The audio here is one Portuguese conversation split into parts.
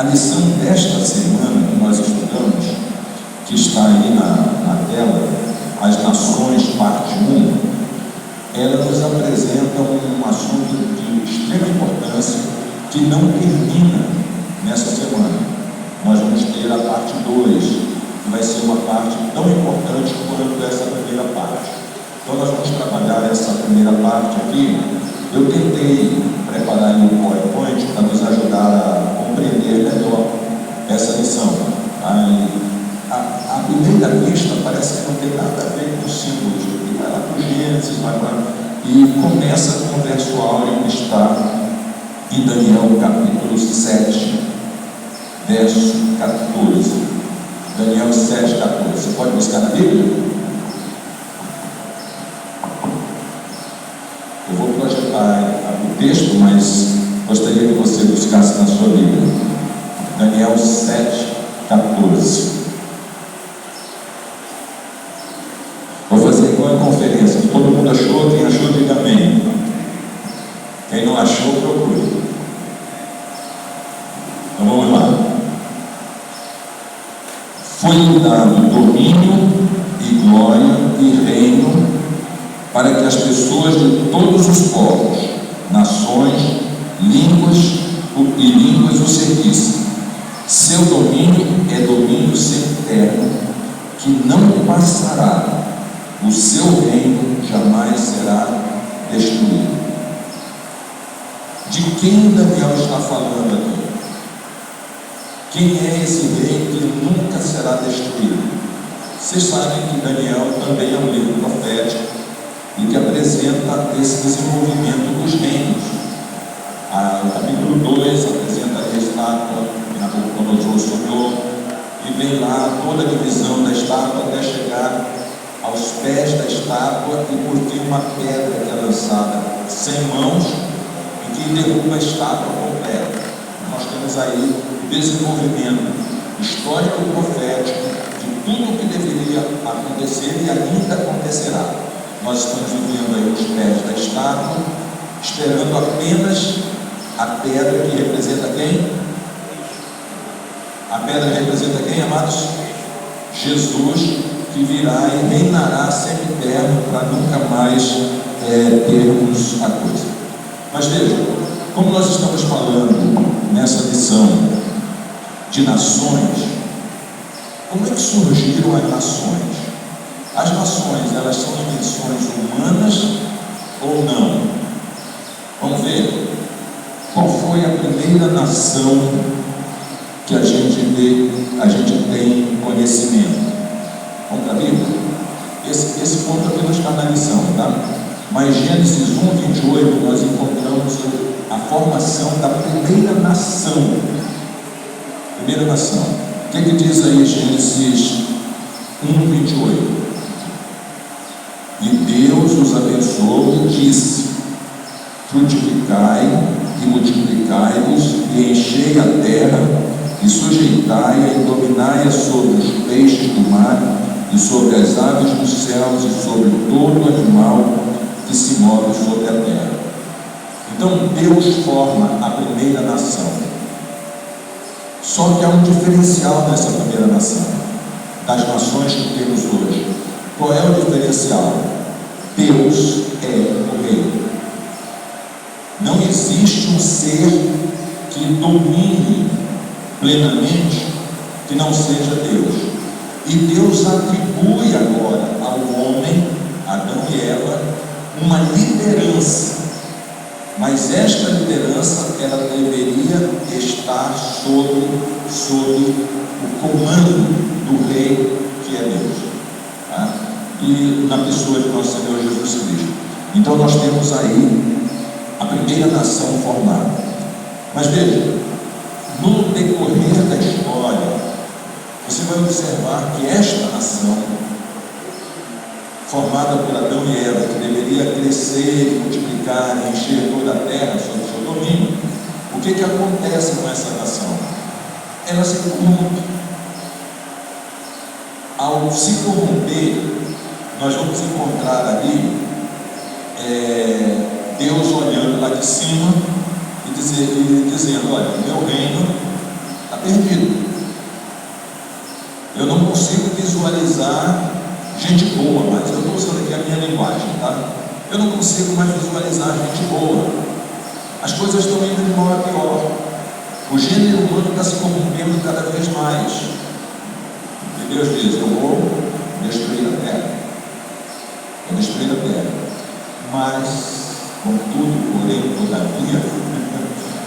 A lição desta semana que nós estudamos, que está aí na tela, As Nações, parte 1, ela nos apresenta um assunto de extrema importância que não termina nessa semana. Nós vamos ter a parte 2, que vai ser uma parte tão importante quanto essa primeira parte. Então nós vamos trabalhar essa primeira parte aqui. Eu tentei preparar o PowerPoint para nos ajudar a compreender melhor essa lição. A primeira vista parece que não tem nada a ver com símbolos. Ele vai lá para o Gênesis, e começa com o verso áureo que está em Daniel capítulo 7, verso 14. Daniel 7, 14. Você pode buscar na Bíblia? Eu vou projetar o texto, mas gostaria que você buscasse na sua Bíblia. Daniel 7, 14. Vou fazer igual a conferência. Todo mundo achou? Quem achou, diga amém. Quem não achou, procure. Então vamos lá. Foi-lhe dado domínio e glória e reino para que as pessoas de todos os povos, nações, línguas o seguissem. Seu domínio é domínio sempiterno, que não passará. O seu reino jamais será destruído. De quem Daniel está falando aqui? Quem é esse rei que nunca será destruído? Vocês sabem que Daniel também é um livro profético e que apresenta esse desenvolvimento dos reinos. O capítulo 2 apresenta a estátua que Nabucodonosor sonhou, e vem lá toda a divisão da estátua até chegar aos pés da estátua, e por fim uma pedra que é lançada sem mãos e que derruba a estátua completa. Nós temos aí o desenvolvimento histórico e profético de tudo o que deveria acontecer e ainda acontecerá. Nós estamos vivendo aí os pés da estátua, esperando apenas a pedra que representa quem? A pedra representa quem, amados? Jesus, que virá e reinará sempre eterno para nunca mais termos a coisa. Mas veja, como nós estamos falando nessa lição de nações, como é que surgiram as nações? As nações, elas são invenções humanas ou não? Vamos ver qual foi a primeira nação que a gente tem conhecimento. Vamos para a Bíblia? Esse ponto aqui não está na lição, tá? Mas Gênesis 1, 28, nós encontramos a formação da primeira nação. Primeira nação. O que diz aí Gênesis 1, 28? E Deus os abençoou e disse: frutificai e multiplicai-vos, e enchei a terra, e sujeitai-a e dominai-a sobre os peixes do mar, e sobre as aves dos céus, e sobre todo animal que se move sobre a terra. Então Deus forma a primeira nação. Só que há um diferencial nessa primeira nação, das nações que temos hoje. Qual é o diferencial? Deus é o rei. Não existe um ser que domine plenamente que não seja Deus. E Deus atribui agora ao homem, Adão e Eva, uma liderança. Mas esta liderança, ela deveria estar sob o comando do rei, que é Deus, tá? E na pessoa de nosso Senhor Jesus Cristo. Então nós temos aí a primeira nação formada. Mas veja, no decorrer da história, você vai observar que esta nação, formada por Adão e Eva, que deveria crescer, multiplicar e encher toda a terra sob seu domínio, o que acontece com essa nação? Ela se corrompe. Ao se corromper, nós vamos encontrar ali Deus olhando lá de cima e dizendo: olha, o meu reino está perdido. Eu não consigo visualizar gente boa mais. Eu estou usando aqui a minha linguagem, tá? Eu não consigo mais visualizar gente boa. As coisas estão indo de mal a pior. O gênero humano está se corrompendo cada vez mais. E Deus diz: eu vou destruir a terra. Vou destruir a terra. Mas, contudo, porém, todavia,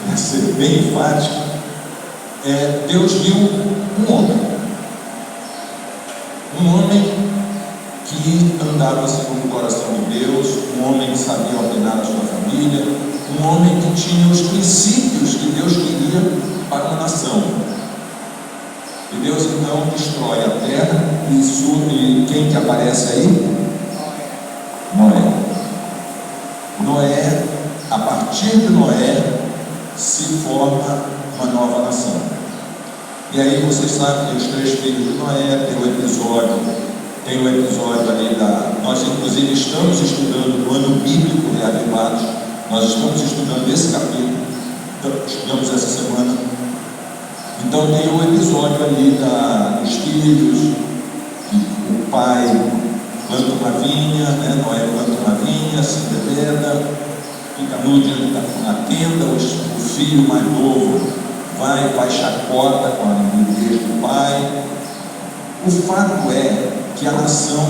para ser bem enfático, Deus viu um homem que andava segundo o coração de Deus, um homem que sabia ordenar a sua família, um homem que tinha os princípios que Deus queria para uma nação. E Deus então destrói a terra e quem que aparece aí? Noé. Noé, a partir de Noé, se forma uma nova nação. E aí vocês sabem que os 3 filhos de Noé, tem o episódio ali nós inclusive estamos estudando no ano bíblico Reavivados, nós estamos estudando esse capítulo, estudamos essa semana. Então tem o episódio ali dos filhos, que o pai planta uma vinha, Noé planta uma vinha, se embebeda, fica nu diante da tenda, o filho mais novo vai chacota com a nudez do pai. O fato é que a nação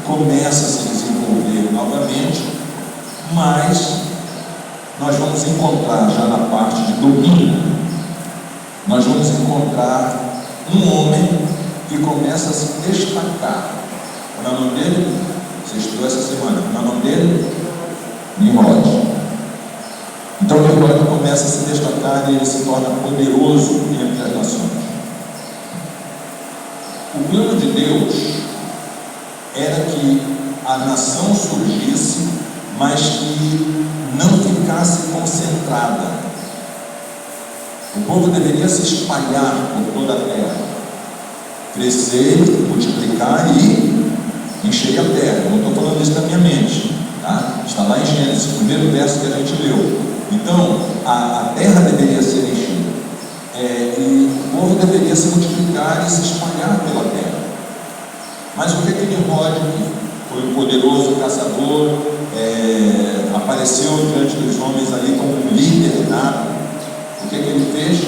começa a se desenvolver novamente, mas nós vamos encontrar já na parte de domingo, nós vamos encontrar um homem que começa a se destacar. Qual é o nome dele? Você estudou essa semana. Qual é o nome dele? Nimrod. Então Nimrod começa a se destacar e ele se torna poderoso entre as nações. O plano de Deus era que a nação surgisse, mas que não ficasse concentrada. O povo deveria se espalhar por toda a terra, crescer, multiplicar e encher a terra. Não estou falando isso da minha mente, tá? Está lá em Gênesis, o primeiro verso que a gente leu. Então, a terra deveria ser enchida. E o povo deveria se multiplicar e se espalhar pela terra. Mas o que Nimrod, que foi um poderoso caçador, apareceu diante dos homens ali como um líder nato? O que ele fez?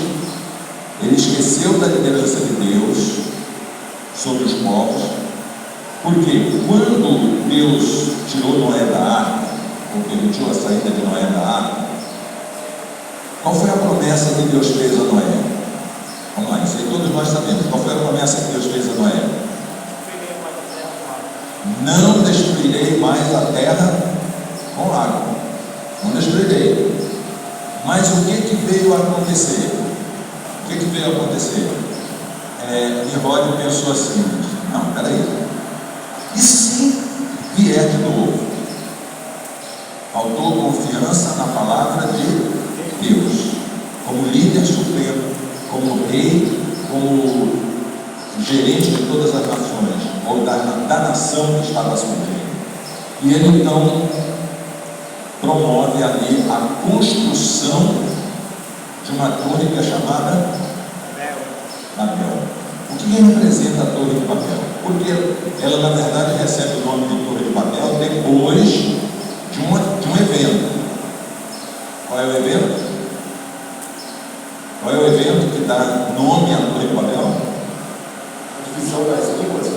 Ele esqueceu da liderança de Deus sobre os povos, porque quando Deus tirou Noé da arca, ou permitiu a saída de Noé da arca, qual foi a promessa que Deus fez a Noé? Vamos lá, isso aí todos nós sabemos. Qual foi a promessa que Deus fez a Noé? Não destruirei mais a terra com água. Não destruirei. Mas o que veio a acontecer? O que veio a acontecer? Nimrod pensou assim: não, peraí. E se vier de novo? Faltou confiança na palavra de Deus, como líder supremo, como rei, como gerente de todas as nações, ou da nação que estava surgindo. E ele então promove ali a construção de uma torre que é chamada Babel. O que representa a Torre de Babel? Porque ela na verdade recebe o nome de Torre de Babel depois de um evento. Qual é o evento? Qual é o evento que dá nome à Torre de Babel? A divisão das línguas.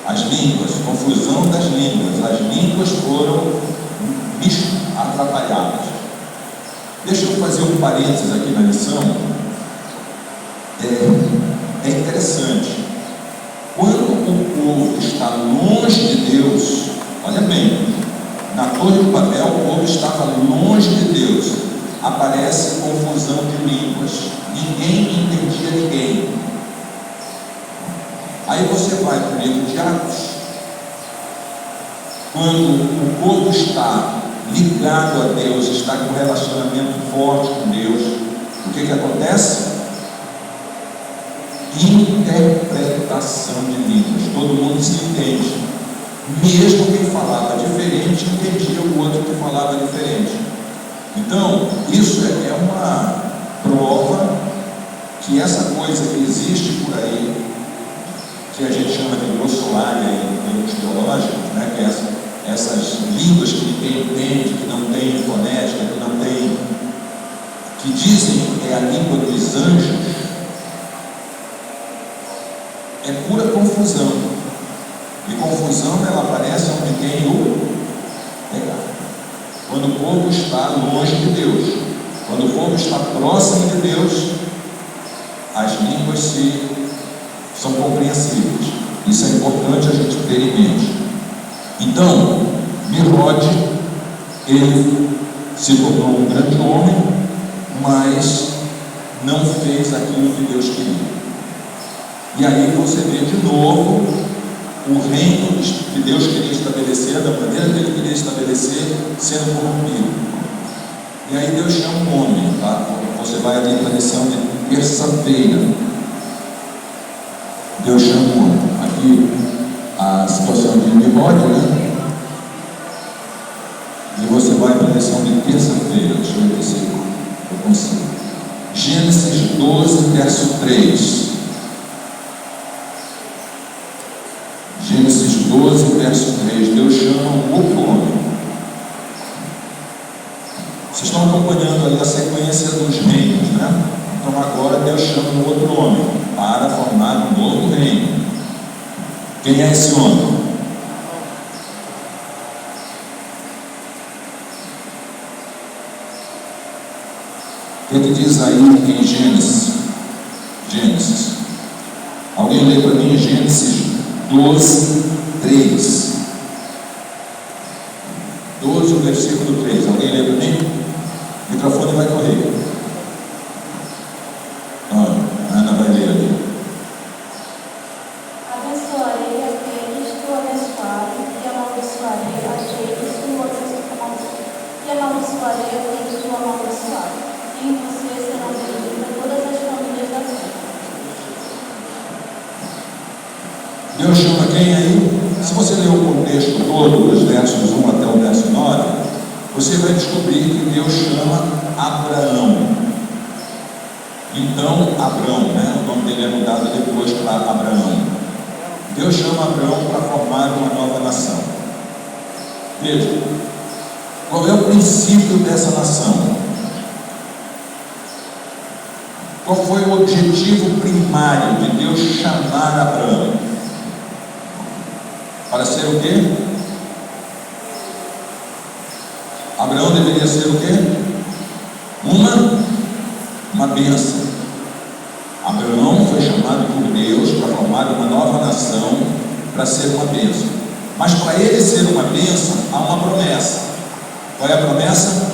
As línguas, confusão das línguas. As línguas foram atrapalhadas. Deixa eu fazer um parênteses aqui na lição. É interessante. Quando o povo está longe de Deus, olha bem, na Torre de Babel o povo estava longe de Deus. Aparece confusão de línguas. Ninguém entendia ninguém. Aí você vai para o livro de Atos. Quando o povo está ligado a Deus, está com um relacionamento forte com Deus, o que acontece? Interpretação de línguas. Todo mundo se entende. Mesmo quem falava diferente entendia o outro que falava diferente. Então, isso é uma prova que essa coisa que existe por aí, que a gente chama de glossolária em termos teológicos, né, que é essas línguas que ninguém entende, que não tem fonética, que não tem, que dizem que é a língua dos anjos, é pura confusão. E confusão ela aparece onde tem o pecado. Quando o povo está longe de Deus, quando o povo está próximo de Deus, as línguas são compreensíveis. Isso é importante a gente ter em mente. Então, Nimrod, ele se tornou um grande homem, mas não fez aquilo que Deus queria. E aí você vê de novo o reino que Deus queria estabelecer, da maneira que Ele queria estabelecer, sendo corrompido. E aí Deus chama um homem, tá? Você vai ali para a lição de terça-feira. Deus chama um homem. Aqui a situação de Nimrod, né? E você vai para a lição de terça-feira. Deixa eu ver se eu consigo. Gênesis 12, verso 3. Gênesis 12, verso 3. Deus chama um outro homem. Vocês estão acompanhando ali a sequência dos reinos, né? Então agora Deus chama um outro homem para formar um novo reino. Quem é esse homem? O que diz aí em Gênesis? Alguém lê para mim Gênesis 12, 3. 12, o versículo 3. Alguém lê para mim? O microfone vai correr. A Ana vai ler ali. Abençoarei aqueles que o abençoarem, e amaldiçoarei aqueles que o amaldiçoarem, e amaldiçoarei aqueles que o amaldiçoarem. Em você serão benditas todas as famílias da terra. Deus chama quem aí? Se você ler o contexto todo, dos versos 1 até o verso 9, você vai descobrir que Deus chama Abraão. Então, Abrão, né? O nome dele é mudado depois para Abraão. Deus chama Abraão para formar uma nova nação. Veja, qual é o princípio dessa nação? Qual foi o objetivo primário de Deus chamar Abraão? Para ser o quê? Abraão deveria ser o quê? Uma bênção. Abraão foi chamado por Deus para formar uma nova nação, para ser uma bênção. Mas para ele ser uma bênção, há uma promessa. Qual é a promessa?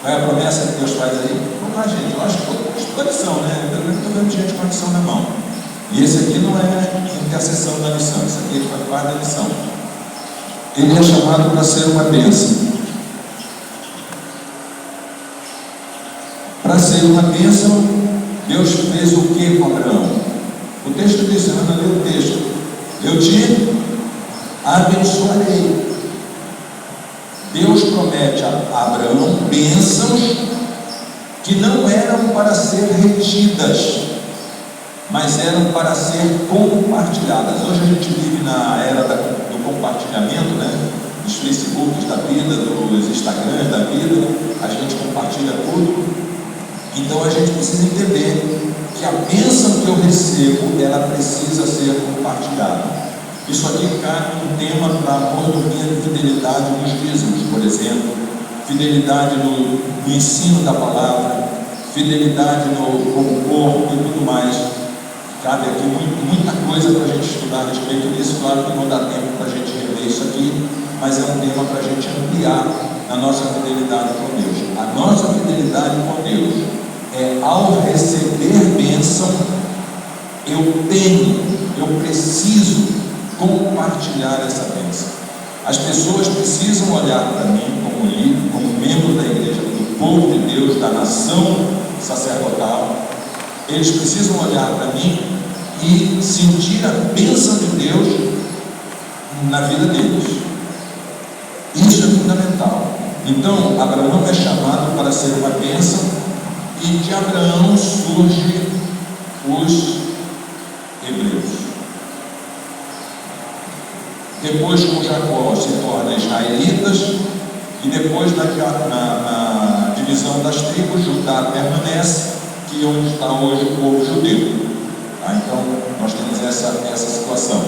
Qual é a promessa que Deus faz aí? Vamos lá, gente. Eu acho que toda lição, né? Eu estou vendo gente com a lição na mão. E esse aqui não é intercessão da lição, isso aqui faz parte da lição. Ele é chamado para ser uma bênção. Para ser uma bênção, Deus fez o que com Abraão? O texto diz, você vai ler o texto. Eu te abençoarei. Deus promete a Abraão bênçãos que não eram para ser retidas, mas eram para ser compartilhadas. Hoje a gente vive na era do compartilhamento, né? Dos Facebooks da vida, dos Instagrams da vida, a gente compartilha tudo. Então a gente precisa entender que a bênção que eu recebo, ela precisa ser compartilhada. Isso aqui cai um tema para a mordomia de fidelidade nos dízimos, por exemplo, fidelidade no ensino da palavra, fidelidade no corpo e tudo mais. Cabe aqui muita coisa para a gente estudar a respeito disso. Claro que não dá tempo para a gente rever isso aqui, mas é um tema para a gente ampliar a nossa fidelidade com Deus. A nossa fidelidade com Deus é, ao receber bênção, eu preciso compartilhar essa bênção. As pessoas precisam olhar para mim como líder, como membro da igreja, do povo de Deus, da nação sacerdotal. Eles precisam olhar para mim e sentir a bênção de Deus na vida deles. Isso é fundamental. Então, Abraão é chamado para ser uma bênção e de Abraão surgem os hebreus. Depois, com Jacó, se torna israelitas, e depois, na divisão das tribos, Judá permanece, que é onde está hoje o povo judeu. Tá? Então, nós temos essa situação.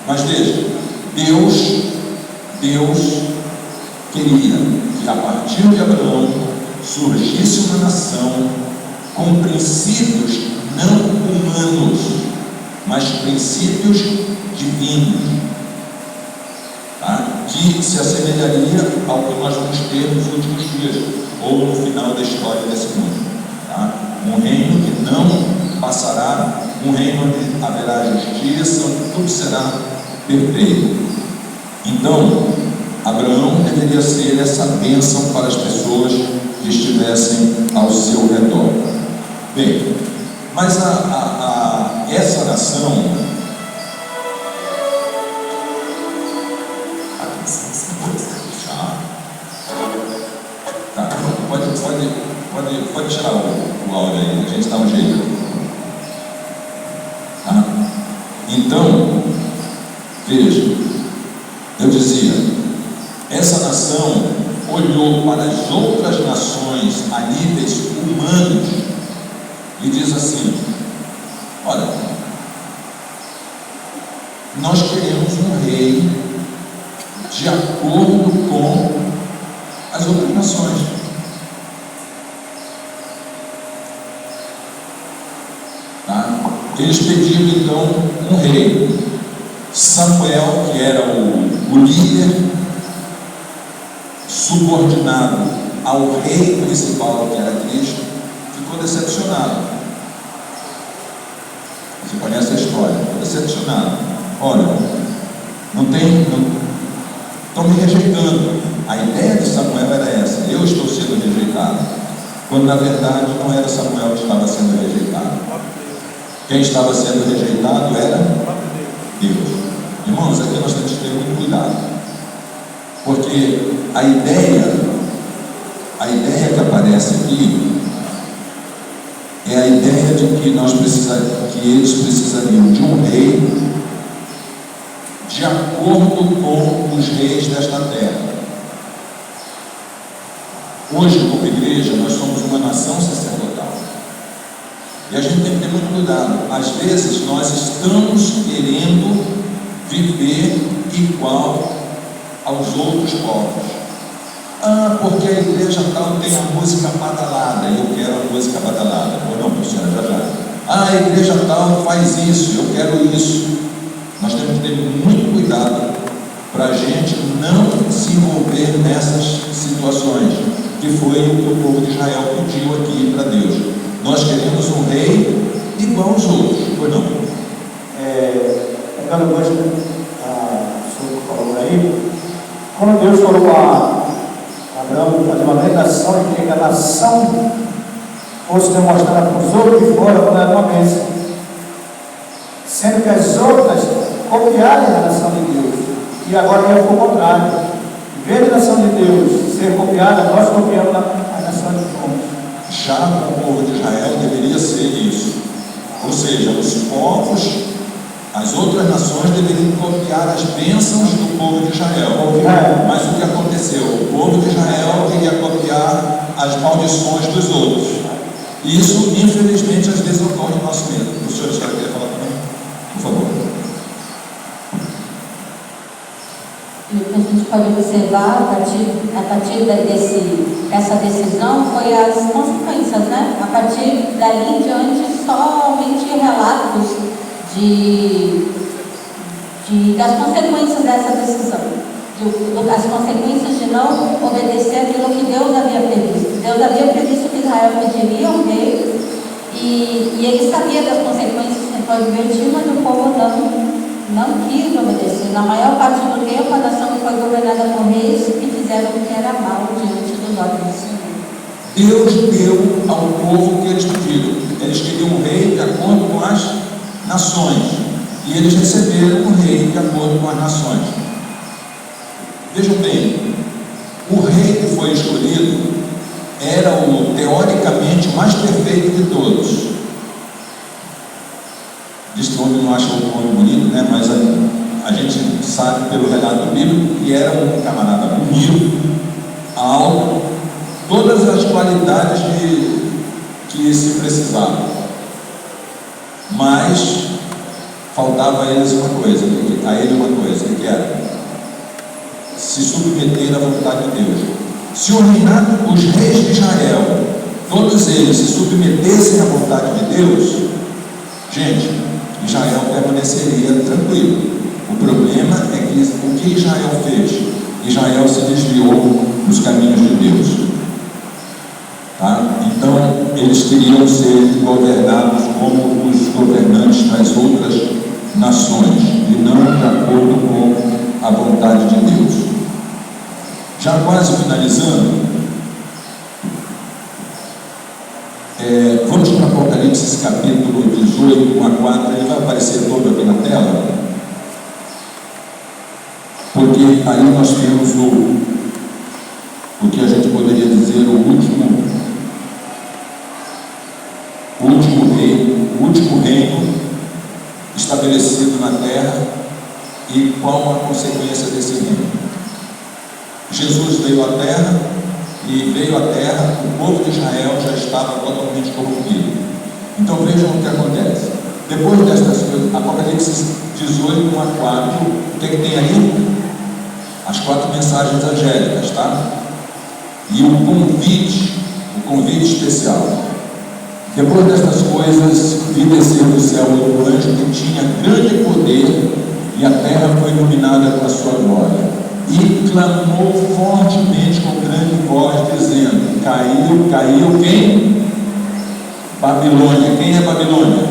Mas veja, Deus queria que a partir de Abraão surgisse uma nação com princípios não humanos, mas princípios divinos, tá? Que se assemelharia ao que nós vamos ter nos últimos dias, ou no final da história desse mundo. Tá? Um reino que não passará, um reino onde haverá justiça, onde tudo será perfeito. Então, Abraão deveria ser essa bênção para as pessoas que estivessem ao seu redor. Bem, mas essa nação, tá, pode tirar o áudio aí, a gente dá um jeito. Tá? Então, veja, eu dizia, essa nação olhou para as outras nações a níveis humanos e diz assim: olha, nós queremos um rei de acordo com as outras nações. Tá? Eles pediram então um rei. Samuel, que era o líder subordinado ao rei principal, que era Cristo, ficou decepcionado. Você conhece a história? Ficou decepcionado. Olha, estão me rejeitando. A ideia de Samuel era essa: eu estou sendo rejeitado, quando na verdade não era Samuel que estava sendo rejeitado. Quem estava sendo rejeitado era Deus. Irmãos, aqui nós temos que ter muito cuidado, porque a ideia que aparece aqui é a ideia de que eles precisariam de um rei de acordo com os reis desta terra. Hoje, como igreja, nós somos uma nação sacerdotal. E a gente tem que ter muito cuidado. Às vezes nós estamos querendo viver igual aos outros povos. Porque a igreja tal tem a música badalada, e eu quero a música badalada. Ou não, professora, já. A igreja tal faz isso, eu quero isso. Nós temos que ter muito cuidado para a gente não se envolver nessas situações, que foi o que o povo de Israel pediu aqui para Deus. Nós queremos um rei igual aos outros, pois não? Pegando o gancho que o senhor falou aí, quando Deus falou a Abraão fazer uma grande nação e queria que a nação fosse demonstrada para os outros de fora, quando era uma bênção, sendo que as outras copiarem a nação de Deus, e agora ia para o contrário. Em vez da nação de Deus ser copiada, nós copiamos a nação de homens. Já para o povo de Israel deveria ser isso. Ou seja, os povos, as outras nações deveriam copiar as bênçãos do povo de Israel. Mas o que aconteceu? O povo de Israel queria copiar as maldições dos outros. E isso, infelizmente, às vezes ocorre no nosso meio. O senhor já quer falar comigo? Por favor. E o que a gente pode observar a partir dessa decisão foi as consequências, né? A partir dali em diante, somente relatos das consequências dessa decisão, as consequências de não obedecer aquilo que Deus havia previsto. Deus havia previsto que Israel pediria um rei, e ele sabia das consequências que pode vir, mas o povo não quis obedecer. Na maior parte do tempo, a nação foi governada por reis que fizeram o que era mal diante dos olhos do Senhor. Deus deu ao povo o que eles pediram. Eles queriam um rei de acordo com as nações, e eles receberam um rei de acordo com as nações. Vejam bem, o rei que foi escolhido era o teoricamente mais perfeito de todos. Diz que o homem não acha o homem bonito, né? Mas a gente sabe pelo relato bíblico que era um camarada bonito, alto, todas as qualidades que se precisava. Mas faltava a ele uma coisa, que era se submeter à vontade de Deus. Se os reis de Israel, todos eles se submetessem à vontade de Deus, gente, Israel permaneceria tranquilo. O problema é que o que Israel fez? Israel se desviou dos caminhos de Deus. Tá? Então, eles queriam ser governados como os governantes das outras nações, e não de acordo com a vontade de Deus. Já quase finalizando, vamos para Apocalipse capítulo 18, 1 a 4, ele vai aparecer todo aqui na tela, porque aí nós temos o que a gente poderia dizer o último reino estabelecido na terra e qual a consequência desse reino. Jesus veio à terra, o povo de Israel já estava totalmente corrompido. Então vejam o que acontece. Depois destas coisas, Apocalipse 18, 1 a 4, o que tem aí? As 4 mensagens angélicas, tá? E o convite especial. Depois destas coisas, vi descer do céu outro anjo que tinha grande poder, e a terra foi iluminada com a sua glória. E clamou fortemente com grande voz, dizendo: caiu quem? Babilônia. Quem é Babilônia?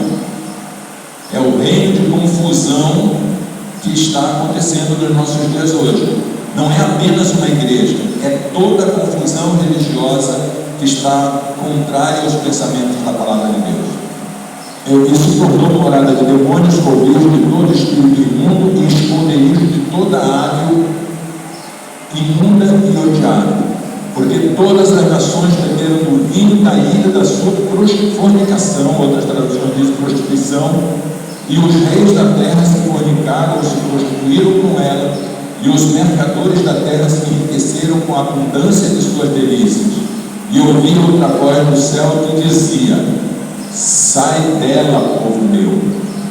É o reino de confusão que está acontecendo nos nossos dias hoje. Não é apenas uma igreja, é toda a confusão religiosa que está contrária aos pensamentos da palavra de Deus. E se tornou morada de demônios, cobijo de todo espírito imundo e esconderijo de toda ave imunda e odiada, porque todas as nações beberam do vinho da ira da sua fornicação, outras traduções dizem prostituição, e os reis da terra se fornicaram ou se prostituíram com ela, e os mercadores da terra se enriqueceram com a abundância de suas delícias. E ouvi outra voz do céu que dizia: sai dela, povo meu,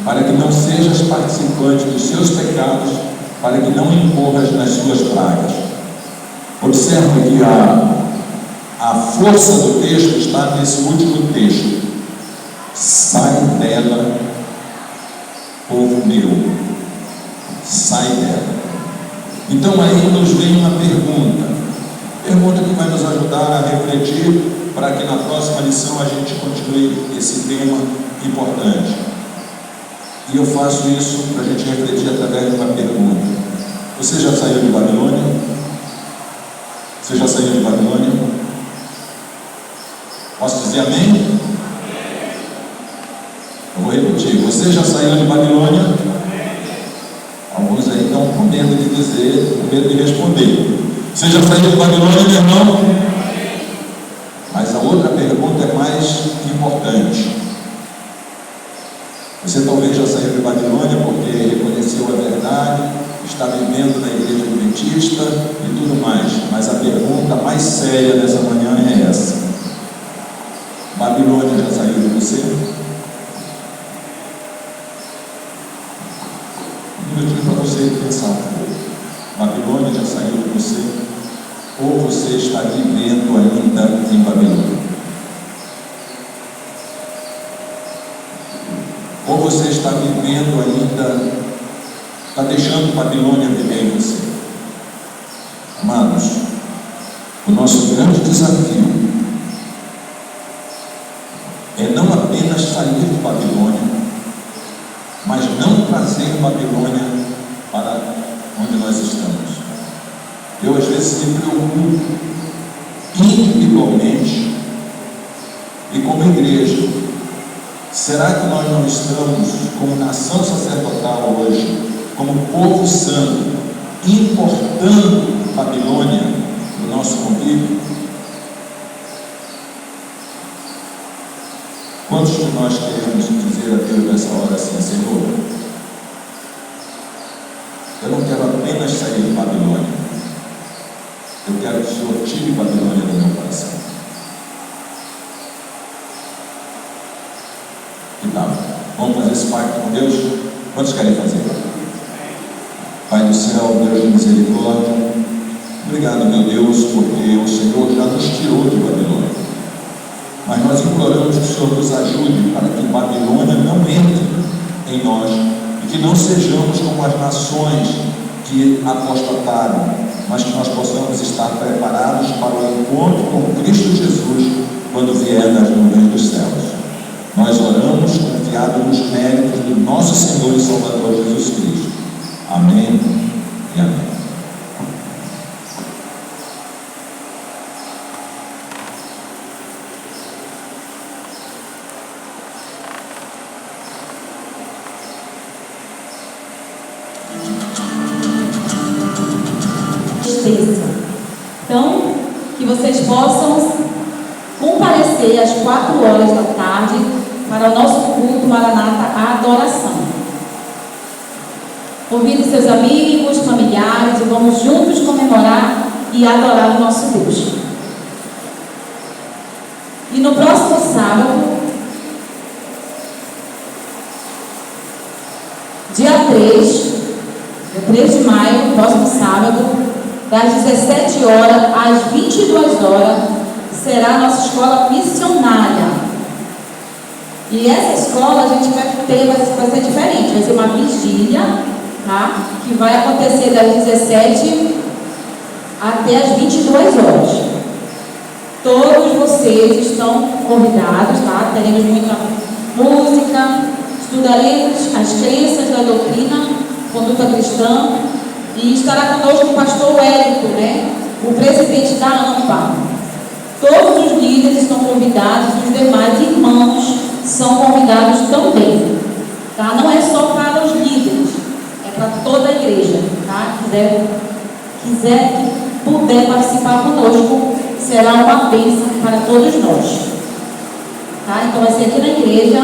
para que não sejas participante dos seus pecados, para que não incorras nas suas pragas. Observe que a força do texto está nesse último texto: sai dela, povo meu, sai dela. Então aí nos vem uma pergunta que vai nos ajudar a refletir, para que na próxima lição a gente continue esse tema importante. E eu faço isso para a gente refletir através de uma pergunta: você já saiu de Babilônia? Você já saiu de Babilônia? Posso dizer amém? Eu vou repetir: você já saiu de Babilônia? Alguns aí estão com medo de dizer, com medo de responder. Você já saiu de Babilônia, meu irmão? Mas a outra pergunta é mais importante. Você talvez já saiu de Babilônia porque reconheceu a verdade, está vivendo na igreja adventista e tudo mais. Mas a pergunta mais séria dessa manhã é essa: Babilônia já saiu de você? Um minutinho para você pensar um pouco. Babilônia já saiu de você? Ou você está vivendo ainda em Babilônia? Ou você está vivendo ainda, está deixando Babilônia viver em você? Amados, o nosso grande desafio é não apenas sair de Babilônia, mas não trazer Babilônia para onde nós estamos. Eu às vezes me preocupo individualmente e como igreja. Será que nós não estamos, como nação sacerdotal hoje, como povo santo, importando Babilônia no nosso convívio? Quantos de nós queremos dizer a Deus nessa hora assim: Senhor, eu não quero apenas sair de Babilônia, eu quero que o Senhor tire Babilônia do meu coração. Que tal? Vamos fazer esse pacto com Deus? Quantos querem fazer? Pai do céu, Deus de misericórdia, obrigado, meu Deus, porque o Senhor já nos tirou de Babilônia. Mas nós imploramos que o Senhor nos ajude para que Babilônia não entre em nós e que não sejamos como as nações que apostataram, mas que nós possamos estar preparados para o encontro com Cristo Jesus quando vier nas nuvens dos céus. Nós oramos confiados nos méritos do nosso Senhor e Salvador Jesus Cristo. Amém e amém. Então, que vocês possam comparecer às 4 horas da tarde para o nosso culto Maranata, a adoração. Convide seus amigos, familiares e vamos juntos comemorar e adorar o nosso Deus. E no próximo sábado, dia 3 de maio, próximo sábado, das 17 horas às 22 horas, será a nossa escola missionária. E essa escola a gente vai ser diferente, vai ser uma vigília, tá? Que vai acontecer das 17 até as 22 horas. Todos vocês estão convidados, tá? Teremos muita música, estudaremos as crenças da doutrina, conduta cristã. E estará conosco o pastor Wellington, né? O presidente da AMPA. Todos os líderes estão convidados, os demais irmãos são convidados também. Tá? Não é só para os líderes, é para toda a igreja. Tá? Quiser que puder participar conosco, será uma bênção para todos nós. Tá? Então vai ser aqui na igreja,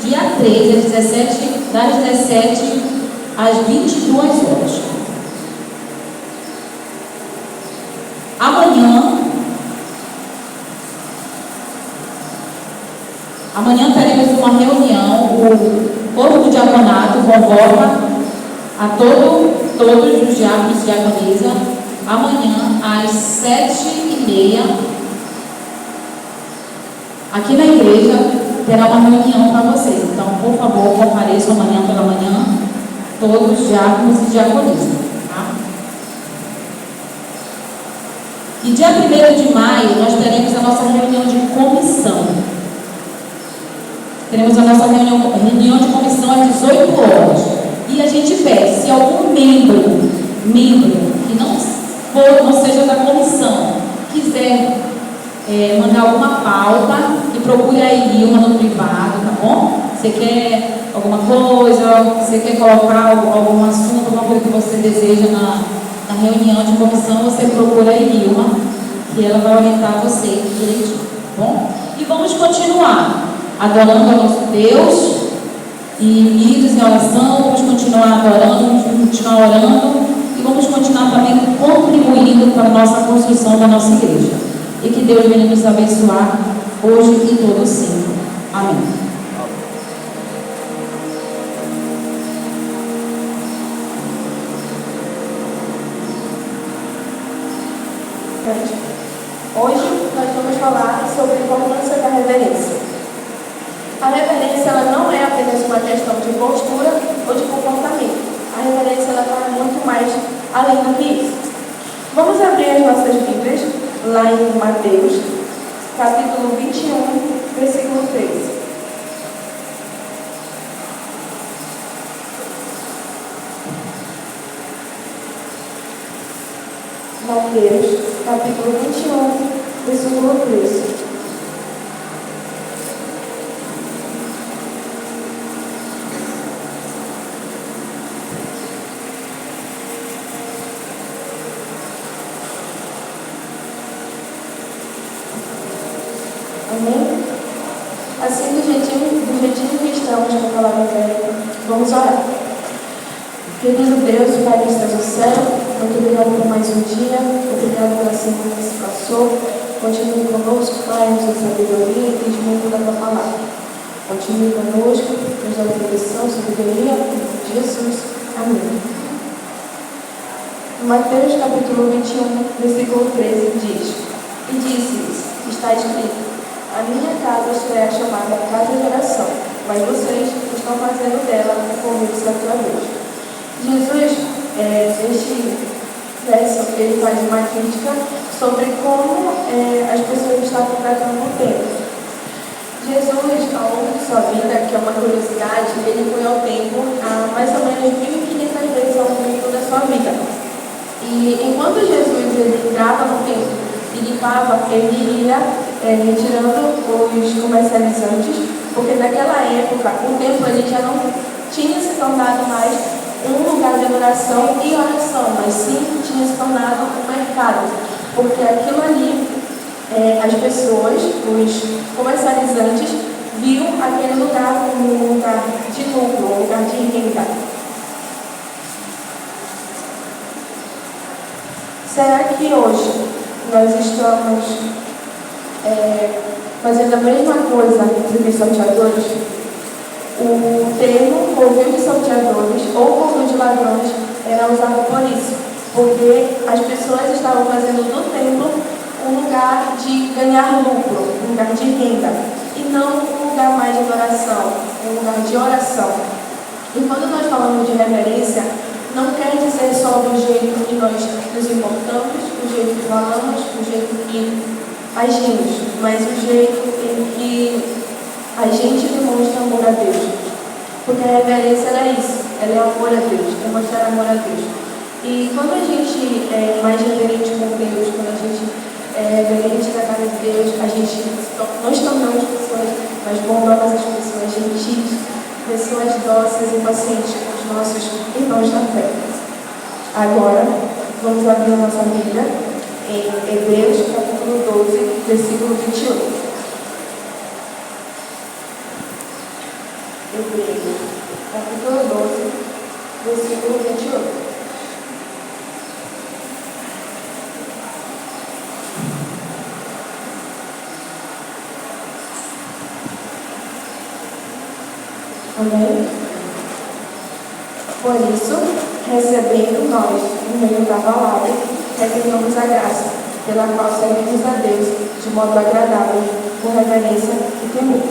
dia 3, das 17 às 22 horas. Amanhã teremos uma reunião, o corpo do diaconato convoca a todos os diáconos e diaconisas, amanhã às 7h30, aqui na igreja, terá uma reunião para vocês. Então, por favor, compareçam amanhã pela manhã, todos os diáconos e diaconisas. Tá? E dia 1º de maio, nós teremos a nossa reunião de comissão. Teremos a nossa reunião de comissão às 18 horas. E a gente pede, se algum membro que não seja da comissão, quiser mandar alguma pauta, e procure a Ilma no privado, tá bom? Você quer alguma coisa, você quer colocar algum assunto, alguma coisa que você deseja na reunião de comissão, você procura a Ilma, que ela vai orientar você direitinho, tá bom? E vamos continuar adorando ao nosso Deus e unidos em oração. Vamos continuar adorando, vamos continuar orando e vamos continuar também contribuindo para a nossa construção da nossa igreja. E que Deus venha nos abençoar hoje e todo sempre. Amém. Hoje nós vamos falar sobre a importância da reverência. A reverência ela não é apenas uma questão de postura ou de comportamento. A reverência ela vai muito mais além do que isso. Vamos abrir as nossas Bíblias lá em Mateus, capítulo 21, versículo 13. Mateus, capítulo 21, versículo 13. Amém? Assim, do jeitinho que estamos com a palavra velha, vamos orar. Querido Deus, Pai que estás no céu, muito obrigado por mais um dia, obrigado pela semana que se passou. Continue conosco, Pai, nos dê sabedoria e entendimento da tua palavra. Continue conosco, nos dê proteção, sabedoria, em nome de Jesus. Amém. Mateus capítulo 21, versículo 13 diz: E disse-lhes, está escrito, a minha casa será chamada casa de oração, mas vocês estão fazendo dela um convite sacrilegio. Jesus, neste verso, ele faz uma crítica sobre como as pessoas estavam tratando o templo. Jesus, ao longo de sua vida, que é uma curiosidade, ele foi ao templo mais ou menos 1.500 vezes ao longo da sua vida. E enquanto Jesus ele entrava no templo e limpava, ele ia retirando os comercializantes, porque naquela época o templo ele já não tinha se tornado mais um lugar de adoração e oração, mas sim tinha se tornado um mercado, porque aquilo ali, as pessoas, os comercializantes, viam aquele lugar como um lugar de lucro, um lugar de renda. Será que hoje nós estamos fazendo a mesma coisa entre os salteadores? O termo covil de salteadores ou covil de ladrões era usado por isso, porque as pessoas estavam fazendo do templo um lugar de ganhar lucro, um lugar de renda, e não um lugar mais de adoração, um lugar de oração. E quando nós falamos de reverência, não quer dizer só do jeito que nós nos importamos, do jeito que falamos, do jeito que agimos, mas o jeito em que a gente demonstra amor a Deus. Porque a reverência ela é isso, ela é amor a Deus, é mostrar amor a Deus. E quando a gente é mais reverente com Deus, quando a gente é reverente na casa de Deus, nós tornamos pessoas mais bondosas, pessoas gentis, pessoas dóceis e pacientes com os nossos irmãos na fé. Agora, vamos abrir a nossa Bíblia em Hebreus capítulo 12, versículo 28. Hebreus, capítulo 12, versículo 28. Amém? Por isso, recebendo nós, no meio da palavra, recebemos a graça, pela qual servimos a Deus de modo agradável, com reverência e temor.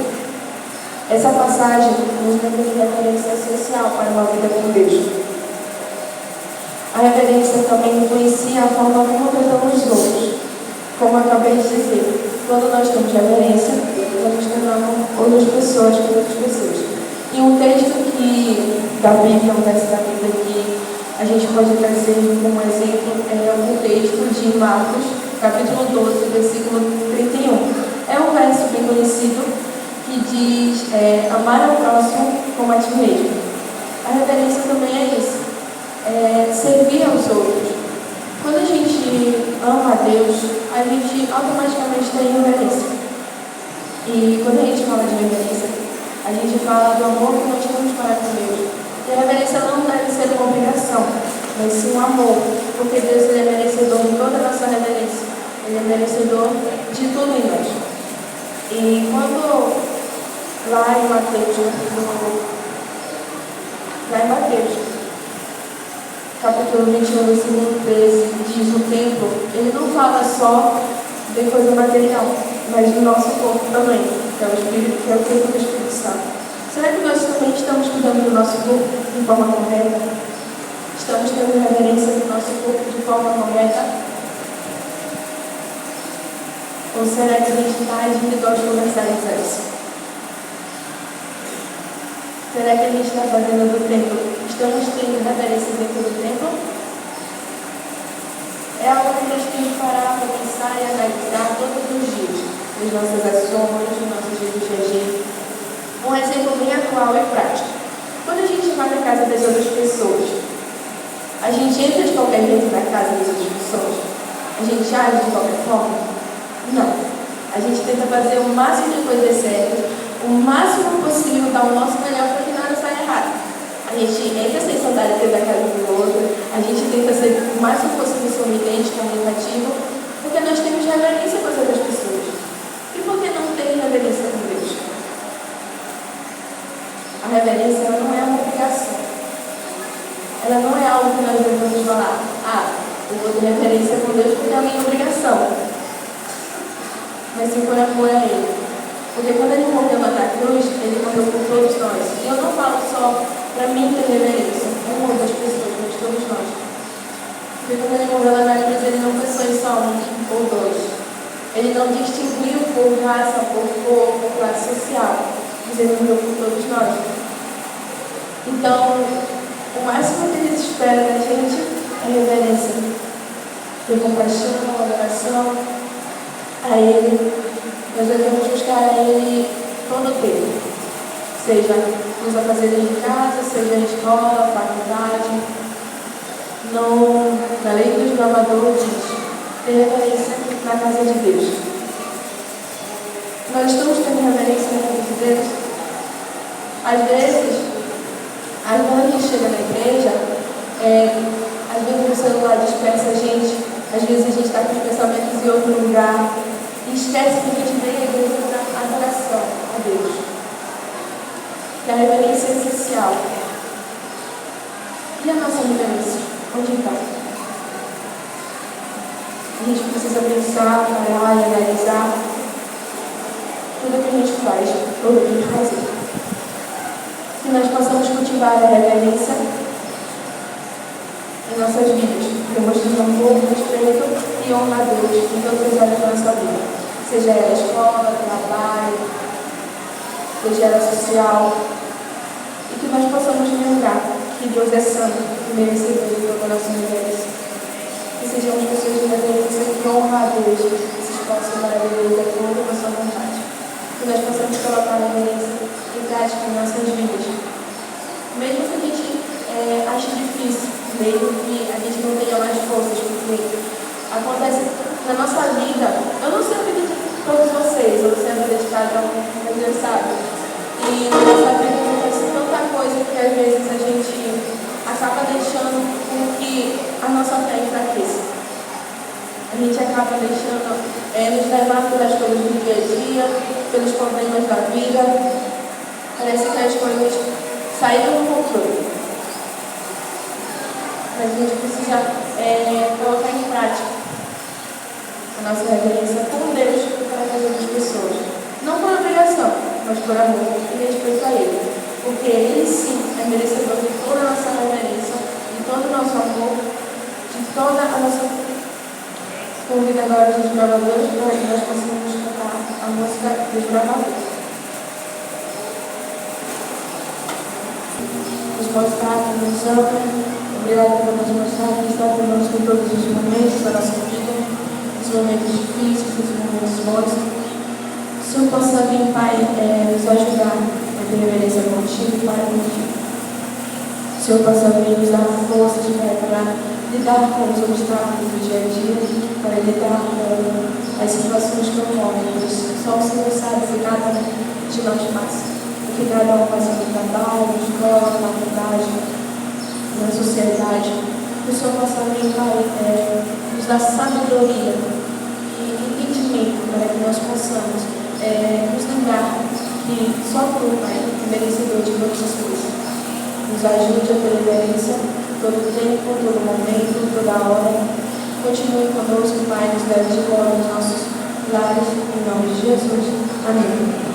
Essa passagem nos lembra de reverência essencial para uma vida com Deus. A reverência também influencia a forma como tratamos os outros. Como eu acabei de dizer, quando nós temos reverência, nós tratamos outras pessoas com outras pessoas. E um texto da Bíblia, um texto da Bíblia que a gente pode trazer como exemplo é o texto de Marcos, capítulo 12, versículo 31. É um verso bem conhecido que diz amar ao próximo como a ti mesmo. A reverência também é isso, servir aos outros. Quando a gente ama a Deus, a gente automaticamente tem reverência. E quando a gente fala de reverência, a gente fala do amor que nós temos para com Deus. E a reverência não deve ser uma obrigação, mas sim um amor, porque Deus ele é merecedor de toda a nossa reverência. Ele é merecedor de tudo em nós. E quando lá em Mateus, capítulo 21, versículo 13, diz o templo, ele não fala só de coisa material, mas do nosso corpo também, que é o Espírito, que é o corpo do Espírito Santo. Será que nós também estamos cuidando do nosso corpo de forma correta? Estamos tendo reverência do nosso corpo de forma correta? Ou será que a gente está agindo igual os comercializantes? Será que a gente está fazendo do templo? Estamos tendo reverência dentro do templo? É algo que nós temos que parar para pensar e analisar todos os dias, nas nossas ações, nos nossos jeitos de agir. Um exemplo bem atual e prático. Quando a gente vai na casa das outras pessoas, a gente entra de qualquer jeito na casa das outras pessoas? A gente age de qualquer forma? Não. A gente tenta fazer o máximo de coisas certas, o máximo possível, dar o nosso melhor para que nada saia errado. A gente entra sem saudade da casa do outro, a gente tenta ser o máximo possível sorridente, comunicativo, porque nós temos reverência com as outras pessoas. E por que não ter reverência com Deus? A reverência ela não é uma obrigação. Ela não é algo que nós devemos falar, eu vou ter reverência com Deus porque é a minha obrigação. Mas sim por amor a Ele. Porque quando Ele morreu na cruz, Ele morreu por todos nós. E eu não falo só para mim ter reverência, uma das pessoas, mas todos nós. Porque quando Ele morreu lá na cruz, Ele não pensou em só um ou dois. Ele não distinguiu por raça, por cor, por classe social. Mas Ele morreu por todos nós. Então, o máximo que Ele espera da gente é reverência. Ter compaixão, adoração a Ele. Nós devemos buscar a Ele todo o tempo. Seja nos afazeres de casa, seja em escola, faculdade. Na lei dos gravadores, ter reverência na casa de Deus. Nós estamos tendo reverência na casa de Deus. Às vezes, quando a gente chega na igreja, às vezes o celular dispersa a gente, às vezes a gente está com os pensamentos em outro lugar e esquece que a gente vem à igreja para adoração a Deus. Que a reverência é essencial. E a nossa reverência? Onde está? A gente precisa pensar, parar e analisar tudo que a gente faz, ou o que a gente fazer. Que nós possamos cultivar a reverência em nossas vidas, demonstrando amor, respeito e honra a Deus em todas as áreas da nossa vida. Seja ela escola, trabalho, seja ela social. E que nós possamos lembrar que Deus é santo e merecedor de toda a nossa reverência. Que sejamos pessoas de reverência que honram a Deus e se esforçam para viver de acordo com a sua vontade. Que nós possamos colocar a reverência em prática em nossas vidas. Mesmo que a gente ache difícil, mesmo que a gente não tenha mais forças, porque acontece na nossa vida. Eu não sei a vida de todos vocês, eu não sei a vida de cada um, mas Deus sabe. E na nossa vida acontece tanta coisa que às vezes a gente acaba deixando com que a nossa fé enfraqueça. A gente acaba deixando nos levar pelas coisas do dia a dia, pelos problemas da vida. Parece que as coisas saíram do controle. Mas a gente precisa colocar em prática a nossa reverência com Deus e para as outras pessoas. Não por obrigação, mas por amor e respeito a Ele. Porque Ele sim é merecedor de toda a nossa reverência, de todo o nosso amor, de toda a nossa. Convido agora os gravadores para que nós possamos cantar a música dos gravadores. Nos mostrar que nos ama. Obrigada por nos mostrar que está conosco em todos os momentos da nossa vida, nos momentos difíceis, nos momentos bons. Que o Senhor possa vir, Pai, nos ajudar a ter reverência contigo, Pai, contigo. Que o Senhor possa vir nos dar forças, Pai, para lidar com os obstáculos do dia a dia, para lidar com as situações que ocorrem. Só o Senhor sabe que cada um de nós passa. O que cada um passa no trabalho, na escola, na faculdade, na sociedade. Que o Senhor possa vir, Pai, nos dar sabedoria e entendimento para que nós possamos nos lembrar que só Tu, Pai, é merecedor de todas as coisas. Nos ajude a ter reverência todo o tempo, todo momento, toda hora. Continue conosco, Pai, nos leve de volta aos nossos lares, em nome de Jesus. Amém.